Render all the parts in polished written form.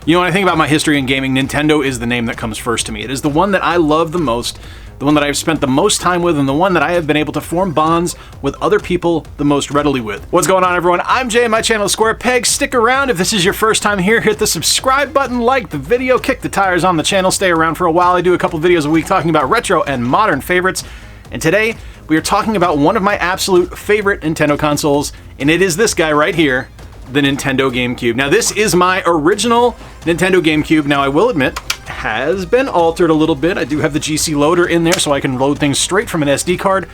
You know, when I think about my history in gaming, Nintendo is the name that comes first to me. It is the one that I love the most, the one that I've spent the most time with, and the one that I have been able to form bonds with other people the most readily with. What's going on, everyone? I'm Jay, and my channel is Square Peg. Stick around. If this is your first time here, hit the subscribe button, like the video, kick the tires on the channel, stay around for a while. I do a couple videos a week talking about retro and modern favorites, and today we are talking about one of my absolute favorite Nintendo consoles, and it is this guy right here, the Nintendo GameCube. Now, this is my original Nintendo GameCube. Now, I will admit, has been altered a little bit. I do have the GC loader in there so I can load things straight from an SD card,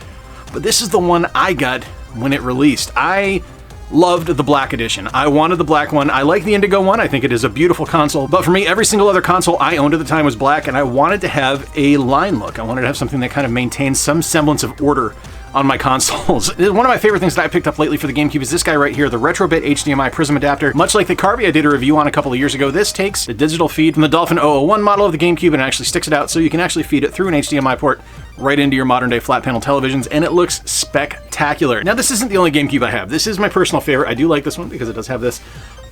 but this is the one I got when it released. I loved the black edition. I wanted the black one. I like the indigo one. I think it is a beautiful console, but for me, every single other console I owned at the time was black, and I wanted to have a line look. I wanted to have something that kind of maintains some semblance of order on my consoles. One of my favorite things that I picked up lately for the GameCube is this guy right here, the Retrobit HDMI Prism adapter. Much like the Carby I did a review on a couple of years ago, this takes the digital feed from the Dolphin 001 model of the GameCube and actually sticks it out so you can actually feed it through an HDMI port right into your modern day flat panel televisions, and it looks spectacular. Now, this isn't the only GameCube I have. This is my personal favorite. I do like this one because it does have this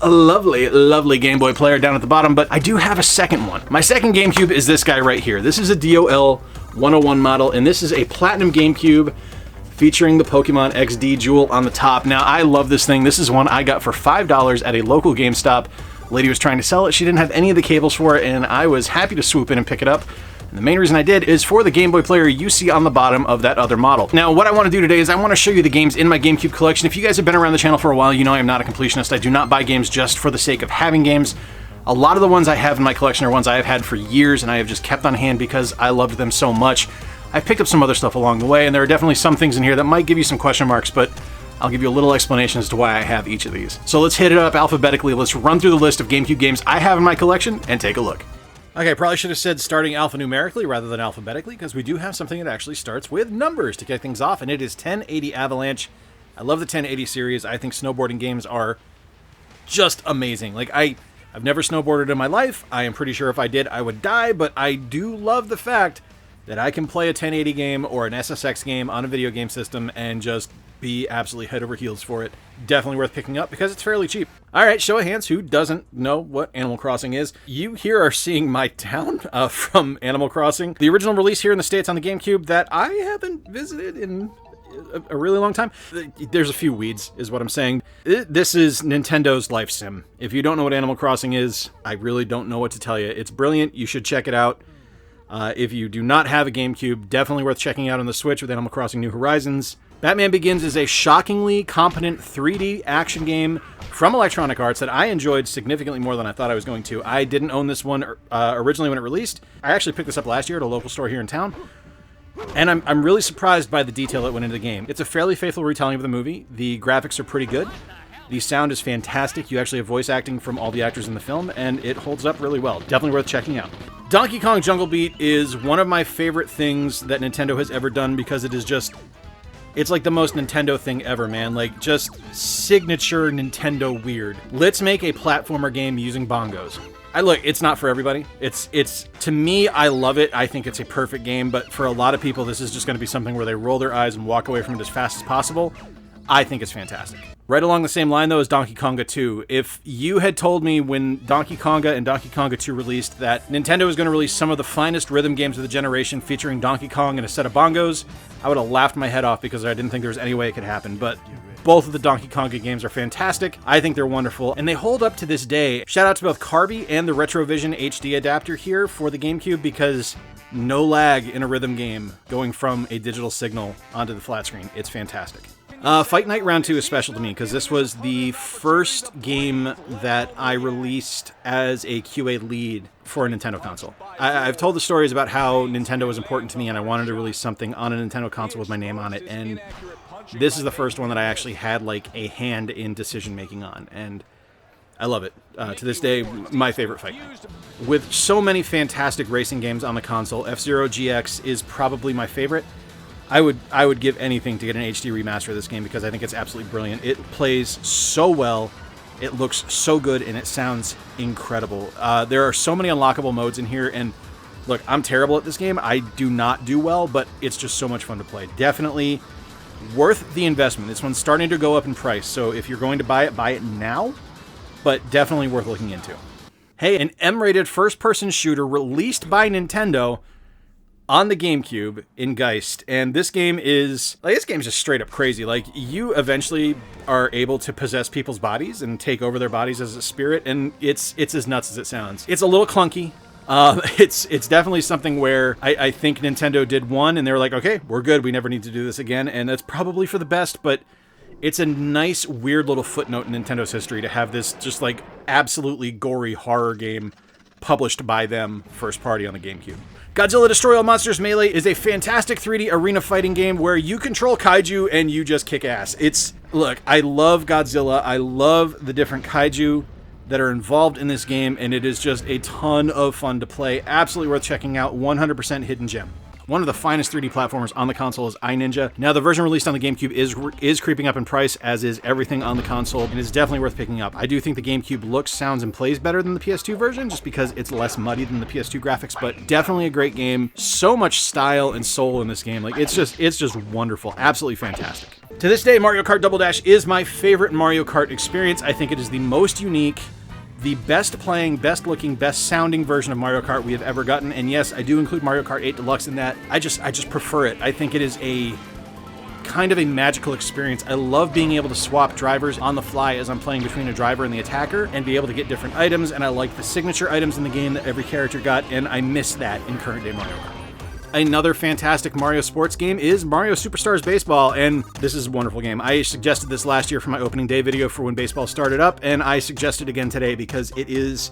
lovely, lovely Game Boy player down at the bottom, but I do have a second one. My second GameCube is this guy right here. This is a DOL 101 model, and this is a Platinum GameCube featuring the Pokemon XD Jewel on the top. Now, I love this thing. This is one I got for $5 at a local GameStop. Lady was trying to sell it. She didn't have any of the cables for it, and I was happy to swoop in and pick it up. And the main reason I did is for the Game Boy player you see on the bottom of that other model. Now, what I want to do today is I want to show you the games in my GameCube collection. If you guys have been around the channel for a while, you know I am not a completionist. I do not buy games just for the sake of having games. A lot of the ones I have in my collection are ones I have had for years, and I have just kept on hand because I loved them so much. I've picked up some other stuff along the way, and there are definitely some things in here that might give you some question marks, but I'll give you a little explanation as to why I have each of these. So let's hit it up alphabetically. Let's run through the list of GameCube games I have in my collection and take a look. Okay, probably should have said starting alphanumerically rather than alphabetically, because we do have something that actually starts with numbers to kick things off, and it is 1080 Avalanche. I love the 1080 series. I think snowboarding games are just amazing. Like, I've never snowboarded in my life. I am pretty sure if I did, I would die, but I do love the fact that I can play a 1080 game or an SSX game on a video game system and just be absolutely head over heels for it. Definitely worth picking up because it's fairly cheap. All right, show of hands, who doesn't know what Animal Crossing is? You here are seeing my town from Animal Crossing. The original release here in the States on the GameCube that I haven't visited in a really long time. There's a few weeds, is what I'm saying. This is Nintendo's life sim. If you don't know what Animal Crossing is, I really don't know what to tell you. It's brilliant. You should check it out. If you do not have a GameCube, definitely worth checking out on the Switch with Animal Crossing New Horizons. Batman Begins is a shockingly competent 3D action game from Electronic Arts that I enjoyed significantly more than I thought I was going to. I didn't own this one originally when it released. I actually picked this up last year at a local store here in town, and I'm really surprised by the detail that went into the game. It's a fairly faithful retelling of the movie. The graphics are pretty good. The sound is fantastic. You actually have voice acting from all the actors in the film, and it holds up really well. Definitely worth checking out. Donkey Kong Jungle Beat is one of my favorite things that Nintendo has ever done because it is just, it's like the most Nintendo thing ever, man. Like, just signature Nintendo weird. Let's make a platformer game using bongos. Look, it's not for everybody. It's to me, I love it. I think it's a perfect game, but for a lot of people, this is just going to be something where they roll their eyes and walk away from it as fast as possible. I think it's fantastic. Right along the same line, though, is Donkey Konga 2. If you had told me when Donkey Konga and Donkey Konga 2 released that Nintendo was going to release some of the finest rhythm games of the generation featuring Donkey Kong and a set of bongos, I would have laughed my head off because I didn't think there was any way it could happen. But both of the Donkey Konga games are fantastic. I think they're wonderful, and they hold up to this day. Shout out to both Carby and the Retrovision HD adapter here for the GameCube because no lag in a rhythm game going from a digital signal onto the flat screen. It's fantastic. Fight Night Round 2 is special to me because this was the first game that I released as a QA lead for a Nintendo console. I've told the stories about how Nintendo was important to me and I wanted to release something on a Nintendo console with my name on it, and this is the first one that I actually had like a hand in decision making on, and I love it. To this day, my favorite fight. With so many fantastic racing games on the console, FZero GX is probably my favorite. I would give anything to get an HD remaster of this game because I think it's absolutely brilliant. It plays so well, it looks so good, and it sounds incredible. There are so many unlockable modes in here, and look, I'm terrible at this game. I do not do well, but it's just so much fun to play. Definitely worth the investment. This one's starting to go up in price, so if you're going to buy it now, but definitely worth looking into. Hey, an M-rated first-person shooter released by Nintendo on the GameCube in Geist. And this game is, like, this game's just straight up crazy. Like, you eventually are able to possess people's bodies and take over their bodies as a spirit, and it's as nuts as it sounds. It's a little clunky. It's definitely something where I think Nintendo did one and they were like, okay, we're good. We never need to do this again. And that's probably for the best, but it's a nice, weird little footnote in Nintendo's history to have this just like absolutely gory horror game published by them first party on the GameCube. Godzilla Destroyer All Monsters Melee is a fantastic 3D arena fighting game where you control kaiju and you just kick ass. Look, I love Godzilla. I love the different kaiju that are involved in this game, and it is just a ton of fun to play. Absolutely worth checking out. 100% hidden gem. One of the finest 3D platformers on the console is iNinja. Now, the version released on the GameCube is creeping up in price, as is everything on the console, and is definitely worth picking up. I do think the GameCube looks, sounds, and plays better than the PS2 version, just because it's less muddy than the PS2 graphics, but definitely a great game. So much style and soul in this game. Like, it's just wonderful. Absolutely fantastic. To this day, Mario Kart Double Dash is my favorite Mario Kart experience. I think it is the most unique, the best playing, best looking, best sounding version of Mario Kart we have ever gotten. And yes, I do include Mario Kart 8 Deluxe in that. I just prefer it. I think it is a kind of a magical experience. I love being able to swap drivers on the fly as I'm playing between a driver and the attacker and be able to get different items. And I like the signature items in the game that every character got, and I miss that in current day Mario Kart. Another fantastic Mario sports game is Mario Superstars Baseball, and this is a wonderful game. I suggested this last year for my opening day video for when baseball started up, and I suggest it again today because it is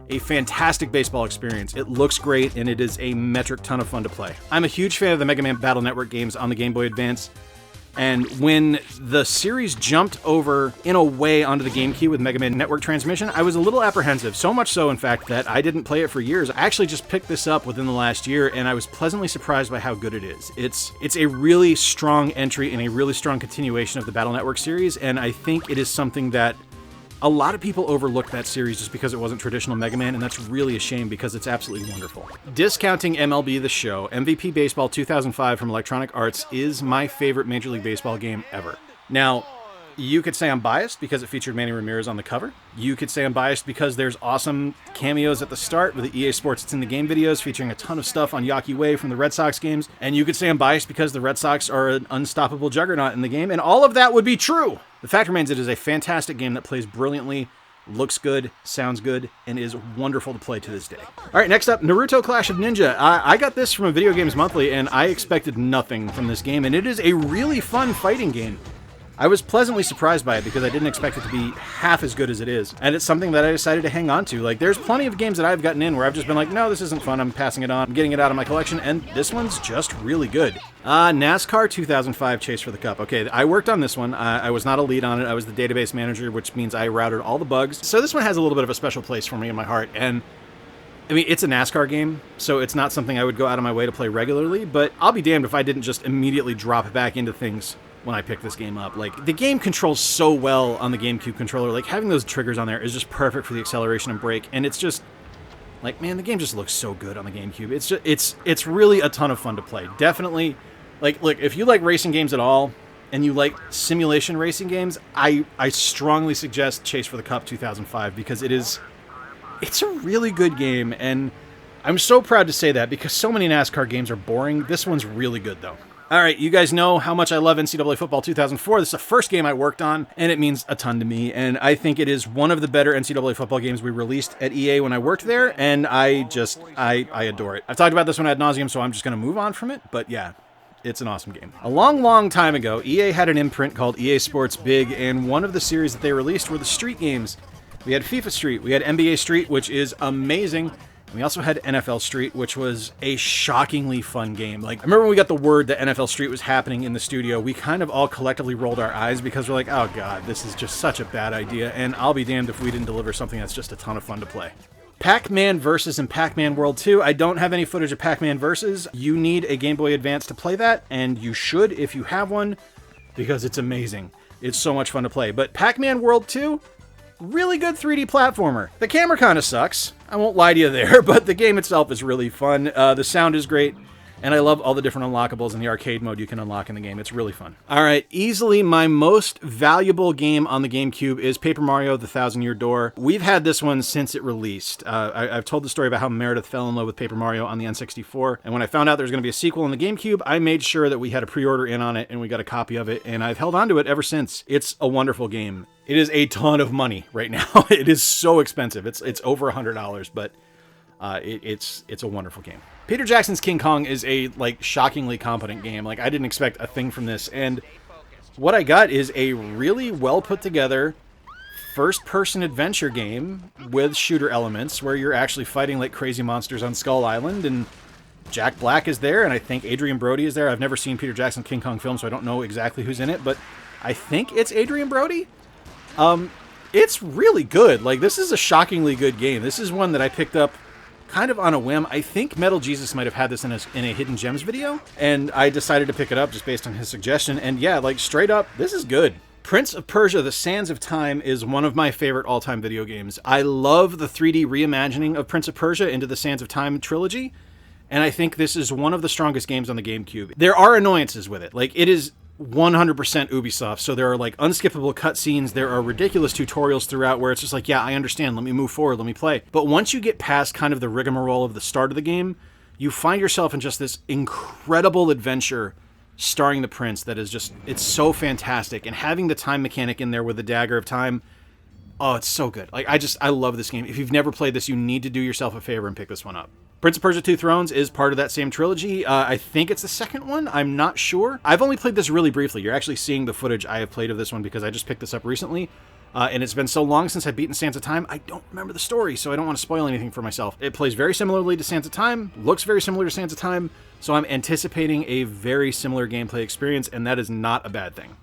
a fantastic baseball experience. It looks great, and it is a metric ton of fun to play. I'm a huge fan of the Mega Man Battle Network games on the Game Boy Advance, and when the series jumped over, in a way, onto the GameCube with Mega Man Network Transmission, I was a little apprehensive. So much so, in fact, that I didn't play it for years. I actually just picked this up within the last year, and I was pleasantly surprised by how good it is. It's a really strong entry and a really strong continuation of the Battle Network series, and I think it is something that a lot of people overlooked that series just because it wasn't traditional Mega Man, and that's really a shame because it's absolutely wonderful. Discounting MLB The Show, MVP Baseball 2005 from Electronic Arts is my favorite Major League Baseball game ever. Now, you could say I'm biased because it featured Manny Ramirez on the cover. You could say I'm biased because there's awesome cameos at the start with the EA Sports It's in the Game videos featuring a ton of stuff on Yawkey Way from the Red Sox games. And you could say I'm biased because the Red Sox are an unstoppable juggernaut in the game, and all of that would be true. The fact remains it is a fantastic game that plays brilliantly, looks good, sounds good, and is wonderful to play to this day. All right, next up, Naruto Clash of Ninja. I got this from a Video Games Monthly, and I expected nothing from this game, and it is a really fun fighting game. I was pleasantly surprised by it because I didn't expect it to be half as good as it is. And it's something that I decided to hang on to. Like, there's plenty of games that I've gotten in where I've just been like, no, this isn't fun, I'm passing it on, I'm getting it out of my collection, and this one's just really good. NASCAR 2005 Chase for the Cup. Okay, I worked on this one. I was not a lead on it. I was the database manager, which means I routed all the bugs. So this one has a little bit of a special place for me in my heart, and I mean, it's a NASCAR game, so it's not something I would go out of my way to play regularly, but I'll be damned if I didn't just immediately drop back into things when I picked this game up. Like, the game controls so well on the GameCube controller. Like, having those triggers on there is just perfect for the acceleration and brake, and it's just like, man, the game just looks so good on the GameCube. It's really a ton of fun to play. Definitely, like, look, if you like racing games at all and you like simulation racing games, I strongly suggest Chase for the Cup 2005 because it's a really good game, and I'm so proud to say that because so many NASCAR games are boring. This one's really good though. All right, you guys know how much I love NCAA Football 2004. This is the first game I worked on, and it means a ton to me. And I think it is one of the better NCAA football games we released at EA when I worked there, and I adore it. I've talked about this one ad nauseum, so I'm just going to move on from it. But yeah, it's an awesome game. A long, long time ago, EA had an imprint called EA Sports Big, and one of the series that they released were the Street games. We had FIFA Street, we had NBA Street, which is amazing. We also had NFL Street, which was a shockingly fun game. Like, I remember when we got the word that NFL Street was happening in the studio, we kind of all collectively rolled our eyes because we're like, oh god, this is just such a bad idea, and I'll be damned if we didn't deliver something that's just a ton of fun to play. PacMan Versus and PacMan World 2. I don't have any footage of PacMan Versus. You need a Game Boy Advance to play that, and you should if you have one, because it's amazing. It's so much fun to play. But PacMan World 2? Really good 3D platformer. The camera kind of sucks. I won't lie to you there, but the game itself is really fun. The sound is great. And I love all the different unlockables in the arcade mode you can unlock in the game. It's really fun. All right, easily my most valuable game on the GameCube is Paper Mario: The Thousand Year Door. We've had this one since it released. I've told the story about how Meredith fell in love with Paper Mario on the N64, and when I found out there was going to be a sequel on the GameCube, I made sure that we had a pre-order in on it, and we got a copy of it, and I've held on to it ever since. It's a wonderful game. It is a ton of money right now. It is so expensive. It's over $100, but it's a wonderful game. Peter Jackson's King Kong is a shockingly competent game. I didn't expect a thing from this, and what I got is a really well put together first-person adventure game with shooter elements where you're actually fighting like crazy monsters on Skull Island, and Jack Black is there, and I think Adrian Brody is there. I've never seen Peter Jackson's King Kong film, so I don't know exactly who's in it, but I think it's Adrian Brody. It's really good. This is a shockingly good game. This is one that I picked up kind of on a whim. I think Metal Jesus might have had this in a Hidden Gems video, and I decided to pick it up just based on his suggestion, and yeah, straight up, this is good. Prince of Persia: The Sands of Time is one of my favorite all-time video games. I love the 3D reimagining of Prince of Persia into the Sands of Time trilogy, and I think this is one of the strongest games on the GameCube. There are annoyances with it. It is 100% Ubisoft, so there are unskippable cutscenes, there are ridiculous tutorials throughout where it's just yeah, I understand, let me move forward, let me play. But once you get past kind of the rigmarole of the start of the game, you find yourself in just this incredible adventure starring the prince that is just, it's so fantastic. And having the time mechanic in there with the Dagger of Time, oh, it's so good. I love this game. If you've never played this, you need to do yourself a favor and pick this one up. Prince of Persia: Two Thrones is part of that same trilogy. I think it's the second one. I'm not sure. I've only played this really briefly. You're actually seeing the footage I have played of this one because I just picked this up recently. And it's been so long since I've beaten Sands of Time, I don't remember the story, so I don't want to spoil anything for myself. It plays very similarly to Sands of Time, looks very similar to Sands of Time, so I'm anticipating a very similar gameplay experience, and that is not a bad thing.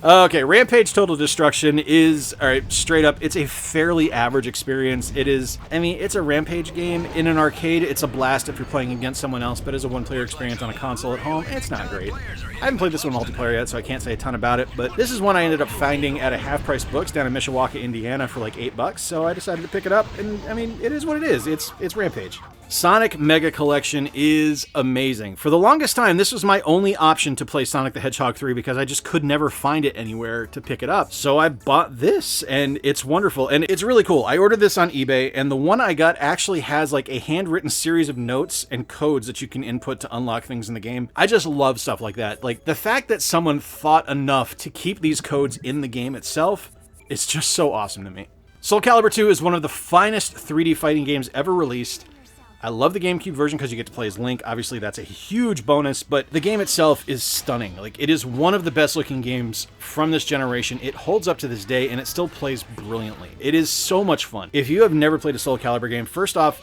Okay, Rampage Total Destruction is, alright, straight up, it's a fairly average experience. It is, it's a Rampage game. In an arcade, it's a blast if you're playing against someone else, but as a one-player experience on a console at home, it's not great. I haven't played this one multiplayer yet, so I can't say a ton about it, but this is one I ended up finding at a half-price books down in Mishawaka, Indiana for $8, so I decided to pick it up, and, it is what it is. It's Rampage. Sonic Mega Collection is amazing. For the longest time, this was my only option to play Sonic the Hedgehog 3 because I just could never find it anywhere to pick it up. So I bought this, and it's wonderful, and it's really cool. I ordered this on eBay, and the one I got actually has a handwritten series of notes and codes that you can input to unlock things in the game. I just love stuff like that. The fact that someone thought enough to keep these codes in the game itself is just so awesome to me. Soul Calibur 2 is one of the finest 3D fighting games ever released. I love the GameCube version because you get to play as Link. Obviously, that's a huge bonus, but the game itself is stunning. It is one of the best-looking games from this generation. It holds up to this day, and it still plays brilliantly. It is so much fun. If you have never played a Soul Calibur game, first off,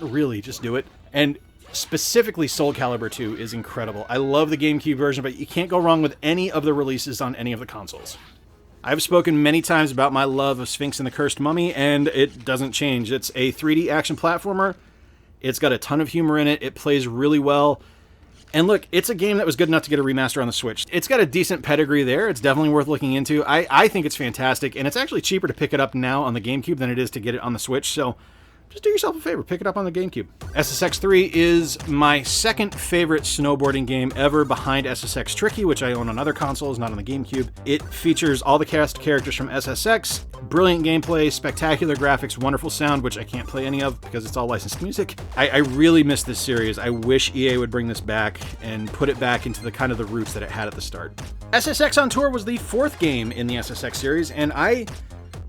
really, just do it. And specifically, Soul Calibur 2 is incredible. I love the GameCube version, but you can't go wrong with any of the releases on any of the consoles. I've spoken many times about my love of Sphinx and the Cursed Mummy, and it doesn't change. It's a 3D action platformer. It's got a ton of humor in it. It plays really well. And look, it's a game that was good enough to get a remaster on the Switch. It's got a decent pedigree there. It's definitely worth looking into. I think it's fantastic, and it's actually cheaper to pick it up now on the GameCube than it is to get it on the Switch, so just do yourself a favor, pick it up on the GameCube. SSX3 is my second favorite snowboarding game ever behind SSX Tricky, which I own on other consoles, not on the GameCube. It features all the cast characters from SSX, brilliant gameplay, spectacular graphics, wonderful sound, which I can't play any of because it's all licensed music. I really miss this series. I wish EA would bring this back and put it back into the kind of the roots that it had at the start. SSX On Tour was the fourth game in the SSX series, and I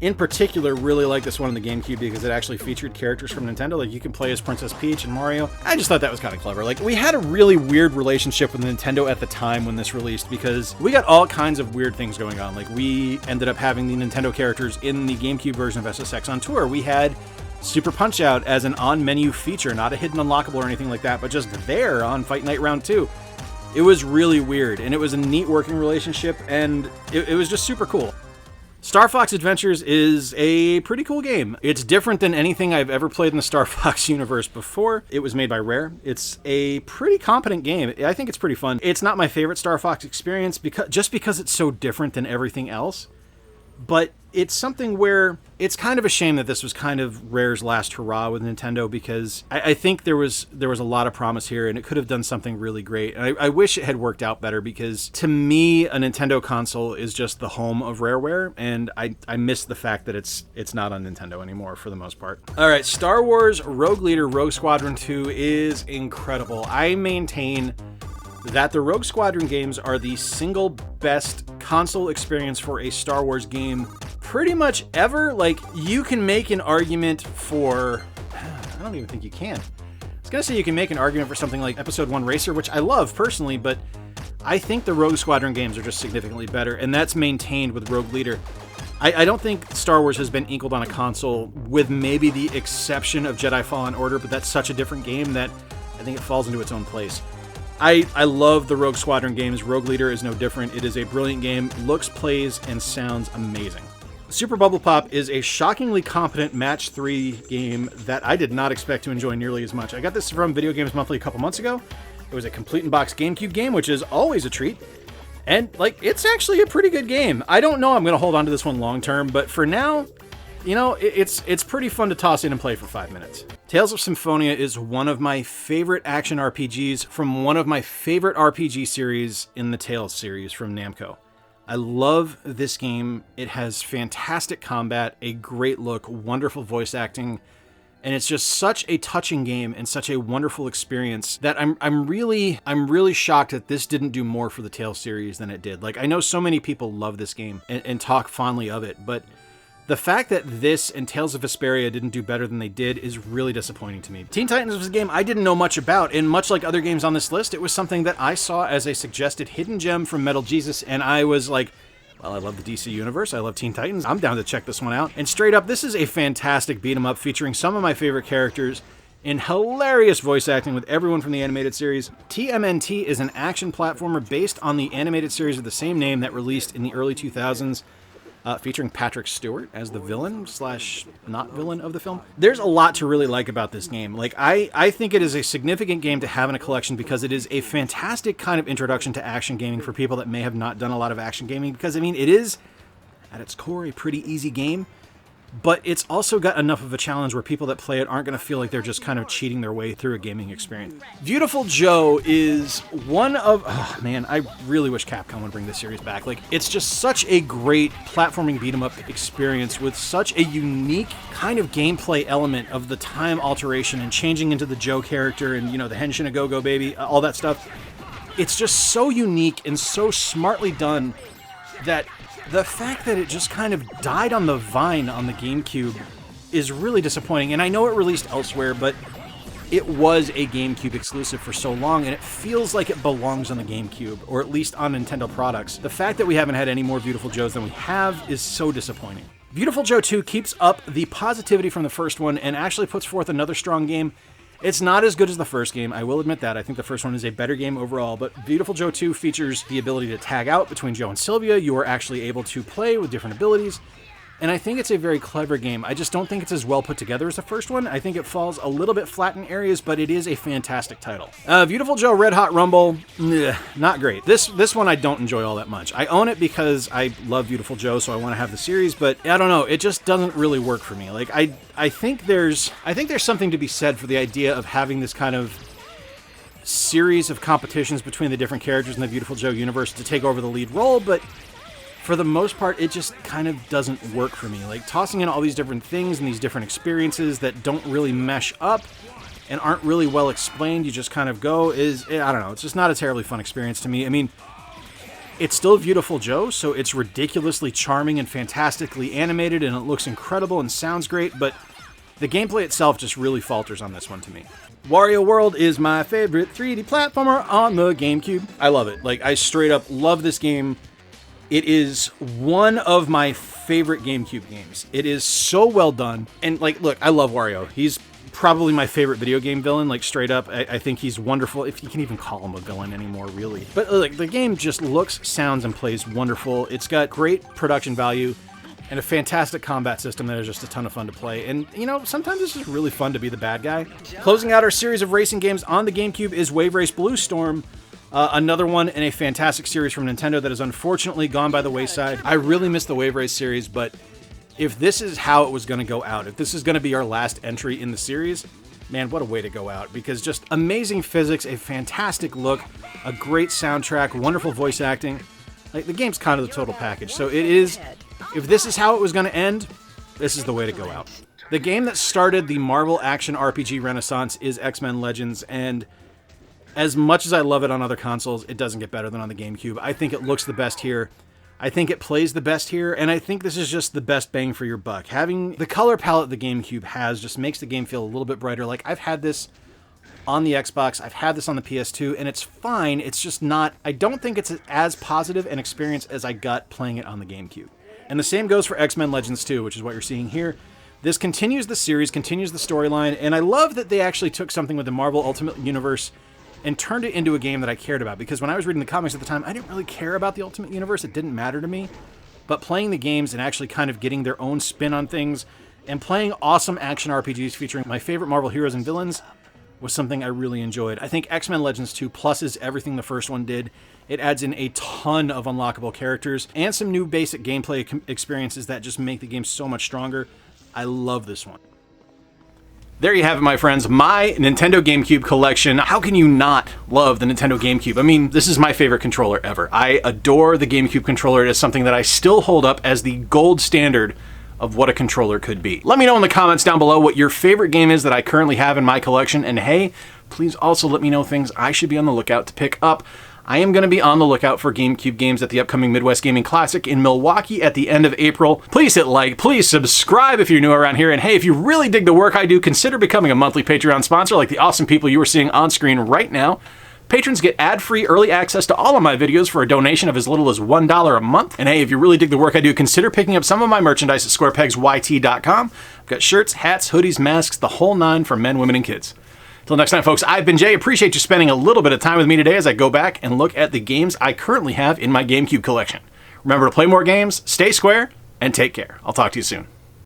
in particular really like this one on the GameCube because it actually featured characters from Nintendo. You can play as Princess Peach and Mario. I just thought that was kind of clever. We had a really weird relationship with Nintendo at the time when this released because we got all kinds of weird things going on. We ended up having the Nintendo characters in the GameCube version of SSX On Tour. We had Super Punch-Out as an on-menu feature, not a hidden unlockable or anything like that, but just there on Fight Night Round 2. It was really weird, and it was a neat working relationship, and it was just super cool. Star Fox Adventures is a pretty cool game. It's different than anything I've ever played in the Star Fox universe before. It was made by Rare. It's a pretty competent game. I think it's pretty fun. It's not my favorite Star Fox experience just because it's so different than everything else, but it's something where it's kind of a shame that this was kind of Rare's last hurrah with Nintendo, because I think there was a lot of promise here and it could have done something really great. And I wish it had worked out better, because to me, a Nintendo console is just the home of Rareware, and I miss the fact that it's not on Nintendo anymore for the most part. All right, Star Wars Rogue Leader Rogue Squadron 2 is incredible. I maintain that the Rogue Squadron games are the single best console experience for a Star Wars game pretty much ever. Like, you can make an argument for... I don't even think you can. I was gonna say you can make an argument for something like Episode 1 Racer, which I love personally, but I think the Rogue Squadron games are just significantly better, and that's maintained with Rogue Leader. I don't think Star Wars has been equaled on a console, with maybe the exception of Jedi Fallen Order, but that's such a different game that I think it falls into its own place. I love the Rogue Squadron games. Rogue Leader is no different. It is a brilliant game, looks, plays, and sounds amazing. Super Bubble Pop is a shockingly competent Match 3 game that I did not expect to enjoy nearly as much. I got this from Video Games Monthly a couple months ago. It was a complete in-box GameCube game, which is always a treat. And, like, it's actually a pretty good game. I don't know I'm going to hold on to this one long term, but for now, you know, it's pretty fun to toss in and play for 5 minutes. Tales of Symphonia is one of my favorite action RPGs from one of my favorite RPG series in the Tales series from Namco. I love this game. It has fantastic combat, a great look, wonderful voice acting, and it's just such a touching game and such a wonderful experience that I'm really shocked that this didn't do more for the Tales series than it did. Like, I know so many people love this game and talk fondly of it, but the fact that this and Tales of Vesperia didn't do better than they did is really disappointing to me. Teen Titans was a game I didn't know much about, and much like other games on this list, it was something that I saw as a suggested hidden gem from Metal Jesus, and I was like, well, I love the DC Universe, I love Teen Titans, I'm down to check this one out. And straight up, this is a fantastic beat-em-up featuring some of my favorite characters in hilarious voice acting with everyone from the animated series. TMNT is an action platformer based on the animated series of the same name that released in the early 2000s. Featuring Patrick Stewart as the villain / not villain of the film. There's a lot to really like about this game. Like, I think it is a significant game to have in a collection because it is a fantastic kind of introduction to action gaming for people that may have not done a lot of action gaming, because, I mean, it is, at its core, a pretty easy game, but it's also got enough of a challenge where people that play it aren't going to feel like they're just kind of cheating their way through a gaming experience. Beautiful Joe is one of... Oh, man, I really wish Capcom would bring this series back. Like, it's just such a great platforming beat-em-up experience with such a unique kind of gameplay element of the time alteration and changing into the Joe character and, you know, the Henshin a Go-Go baby, all that stuff. It's just so unique and so smartly done that the fact that it just kind of died on the vine on the GameCube is really disappointing. And I know it released elsewhere, but it was a GameCube exclusive for so long, and it feels like it belongs on the GameCube, or at least on Nintendo products. The fact that we haven't had any more Beautiful Joes than we have is so disappointing. Beautiful Joe 2 keeps up the positivity from the first one and actually puts forth another strong game. It's not as good as the first game, I will admit that. I think the first one is a better game overall, but Beautiful Joe 2 features the ability to tag out between Joe and Sylvia. You are actually able to play with different abilities, and I think it's a very clever game. I just don't think it's as well put together as the first one. I think it falls a little bit flat in areas, but it is a fantastic title. Beautiful Joe Red Hot Rumble, not great. This one I don't enjoy all that much. I own it because I love Beautiful Joe, so I want to have the series, but I don't know, it just doesn't really work for me. Like, I think there's something to be said for the idea of having this kind of series of competitions between the different characters in the Beautiful Joe universe to take over the lead role, but for the most part, it just kind of doesn't work for me. Like, tossing in all these different things and these different experiences that don't really mesh up and aren't really well explained, you just kind of go, I don't know, it's just not a terribly fun experience to me. I mean, it's still Beautiful Joe, so it's ridiculously charming and fantastically animated, and it looks incredible and sounds great, but the gameplay itself just really falters on this one to me. Wario World is my favorite 3D platformer on the GameCube. I love it. Like, I straight up love this game. It is one of my favorite GameCube games. It is so well done. And, like, look, I love Wario. He's probably my favorite video game villain, like, straight up. I think he's wonderful, if you can even call him a villain anymore, really. But, like, the game just looks, sounds, and plays wonderful. It's got great production value and a fantastic combat system that is just a ton of fun to play. And, you know, sometimes it's just really fun to be the bad guy. Closing out our series of racing games on the GameCube is Wave Race Blue Storm. Another one in a fantastic series from Nintendo that has unfortunately gone by the wayside. I really miss the Wave Race series, but If this is how it was going to go out, if this is going to be our last entry in the series, man, what a way to go out. Because just amazing physics, a fantastic look, a great soundtrack, wonderful voice acting. Like, the game's kind of the total package. So it is, if this is how it was going to end, this is the way to go out. The game that started the Marvel action RPG renaissance is XMen Legends, and as much as I love it on other consoles, it doesn't get better than on the GameCube. I think it looks the best here. I think it plays the best here, and I think this is just the best bang for your buck. Having the color palette the GameCube has just makes the game feel a little bit brighter. Like, I've had this on the Xbox, I've had this on the PS2, and it's fine. It's just not, I don't think it's as positive an experience as I got playing it on the GameCube. And the same goes for XMen Legends 2, which is what you're seeing here. This continues the series, continues the storyline, and I love that they actually took something with the Marvel Ultimate Universe and turned it into a game that I cared about, because when I was reading the comics at the time, I didn't really care about the Ultimate Universe. It didn't matter to me. But playing the games and actually kind of getting their own spin on things and playing awesome action RPGs featuring my favorite Marvel heroes and villains was something I really enjoyed. I think X-Men Legends 2 pluses everything the first one did. It adds in a ton of unlockable characters and some new basic gameplay experiences that just make the game so much stronger. I love this one. There you have it, my friends, my Nintendo GameCube collection. How can you not love the Nintendo GameCube? I mean, this is my favorite controller ever. I adore the GameCube controller. It is something that I still hold up as the gold standard of what a controller could be. Let me know in the comments down below what your favorite game is that I currently have in my collection, and hey, please also let me know things I should be on the lookout to pick up. I am going to be on the lookout for GameCube games at the upcoming Midwest Gaming Classic in Milwaukee at the end of April. Please hit like, please subscribe if you're new around here, and hey, if you really dig the work I do, consider becoming a monthly Patreon sponsor like the awesome people you are seeing on screen right now. Patrons get ad-free early access to all of my videos for a donation of as little as $1 a month. And hey, if you really dig the work I do, consider picking up some of my merchandise at squarepegsyt.com. I've got shirts, hats, hoodies, masks, the whole nine for men, women, and kids. Till next time, folks, I've been Jay. Appreciate you spending a little bit of time with me today as I go back and look at the games I currently have in my GameCube collection. Remember to play more games, stay square, and take care. I'll talk to you soon.